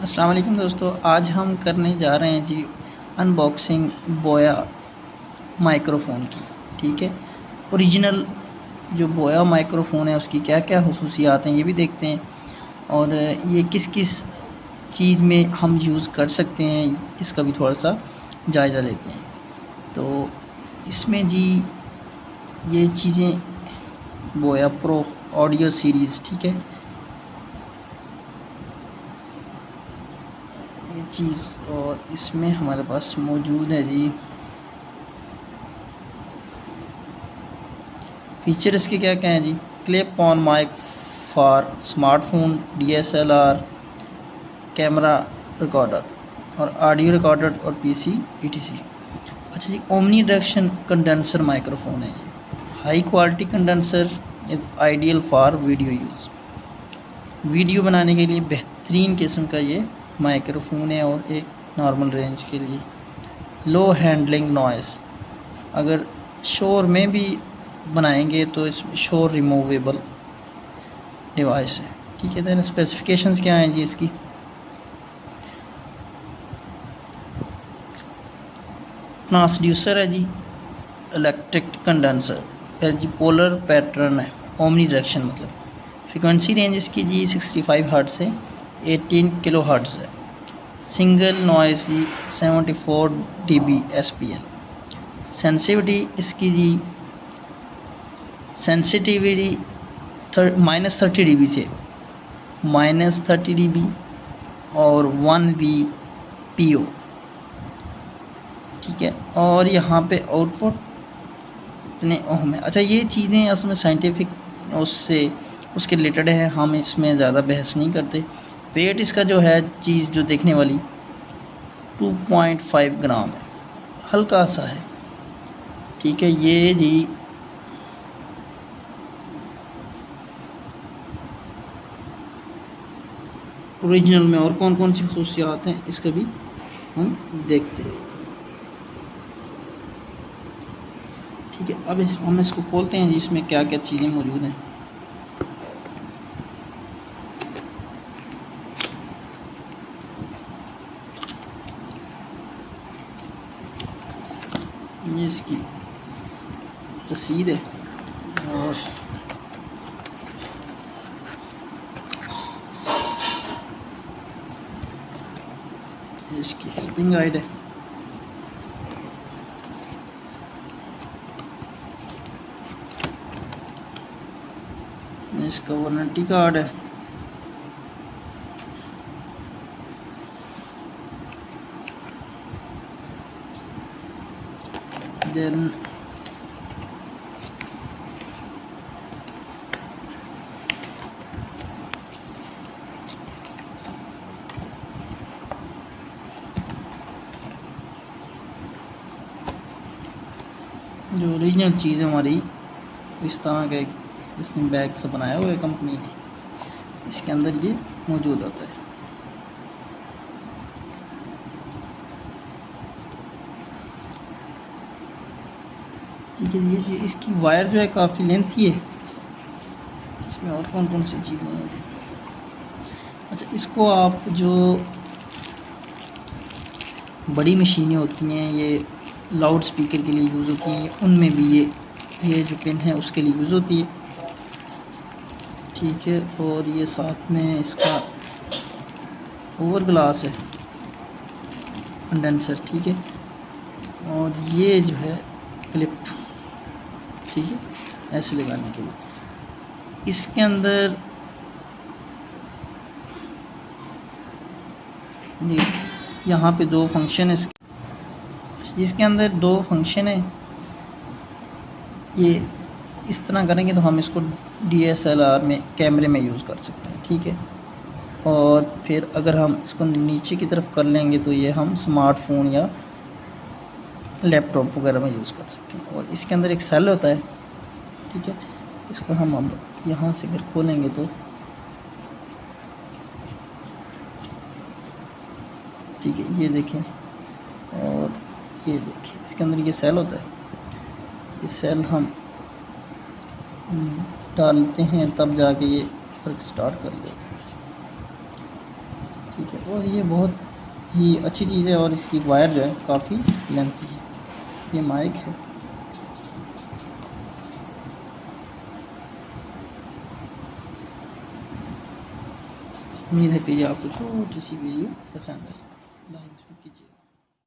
अस्सलाम वालेकुम दोस्तों, आज हम करने जा रहे हैं जी अनबॉक्सिंग बोया माइक्रोफ़ोन की। ठीक है, ओरिजिनल जो बोया माइक्रोफ़ोन है उसकी क्या क्या हुसूसियात हैं ये भी देखते हैं, और ये किस किस चीज़ में हम यूज़ कर सकते हैं इसका भी थोड़ा सा जायज़ा लेते हैं। तो इसमें जी ये चीज़ें बोया प्रो ऑडियो सीरीज़, ठीक है, ये चीज़, और इसमें हमारे पास मौजूद है जी फीचर इसके क्या क्या हैं जी। Clip on mic for smartphone, DSLR camera recorder और ऑडियो रिकॉर्डर और PC ETC। अच्छा जी, ओमनी डायरेक्शन कंडेंसर माइक्रोफोन है जी। High quality condenser is ideal for video use. Video बनाने के लिए बेहतरीन किस्म का ये माइक्रोफोन है, और एक नॉर्मल रेंज के लिए। लो हैंडलिंग नॉइस, अगर शोर में भी बनाएंगे तो इस शोर रिमूवेबल डिवाइस है। ठीक है, देन स्पेसिफिकेशंस क्या हैं जी इसकी। ट्रांसड्यूसर है जी, इलेक्ट्रिक कंडेंसर है जी, पोलर पैटर्न है, ओमनी डायरेक्शन मतलब। फ्रिक्वेंसी रेंज इसकी जी 65 हर्ट्ज़ से 18 किलो हर्ट्ज़ है। सिंगल नॉइस जी 74 dB SPL। सेंसिटिविटी इसकी जी सेंसिटिविटी -30 dB से -30 dB और 1 VPO। ठीक है, और यहाँ पे आउटपुट इतने ओम है। अच्छा, ये चीज़ें असल में साइंटिफिक उसके रिलेटेड है, हम इसमें ज़्यादा बहस नहीं करते। वेट इसका जो है चीज़ जो देखने वाली 2.5 ग्राम है, हल्का सा है। ठीक है, ये जी ओरिजिनल में और कौन कौन सी खसूसियात हैं इसका भी हम देखते हैं। ठीक है, अब हम इसको खोलते हैं जी, इसमें क्या क्या चीज़ें मौजूद हैं। ये इसकी रसीद है, और इसकी हेल्पिंग गाइड है। इसका वारंटी कार्ड है। देन जो ओरिजिनल चीज़ है हमारी, इस तरह का इसने बैग से बनाया हुआ है कंपनी ने, इसके अंदर ये मौजूद होता है। ठीक है, ये इसकी वायर जो है काफ़ी लेंथी है। इसमें और कौन कौन सी चीज़ें हैं। अच्छा, इसको आप जो बड़ी मशीनें होती हैं, ये लाउड स्पीकर के लिए यूज़ होती हैं, उनमें भी ये जो पिन है उसके लिए यूज़ होती है। ठीक है, और ये साथ में इसका ओवर ग्लास है कंडेंसर। ठीक है, और ये जो है क्लिप, ठीक है, ऐसे लगाने के लिए। इसके अंदर यहाँ पे दो फंक्शन है, जिसके अंदर दो फंक्शन है। ये इस तरह करेंगे तो हम इसको DSLR में कैमरे में यूज़ कर सकते हैं। ठीक है, और फिर अगर हम इसको नीचे की तरफ कर लेंगे तो ये हम स्मार्टफोन या लैपटॉप वगैरह में यूज़ कर सकते हैं। और इसके अंदर एक सेल होता है। ठीक है, इसको हम अब यहाँ से अगर खोलेंगे तो ठीक है, ये देखें, और ये देखिए इसके अंदर ये सेल होता है। ये सेल हम डालते हैं तब जाके ये वर्क स्टार्ट कर देते हैं। ठीक है, और ये बहुत ही अच्छी चीज़ है और इसकी वायर जो है काफ़ी लेंथी है। ये माइक है। उम्मीद है कि ये आपको छोटी सी वीडियो पसंद आई। लाइक कीजिए।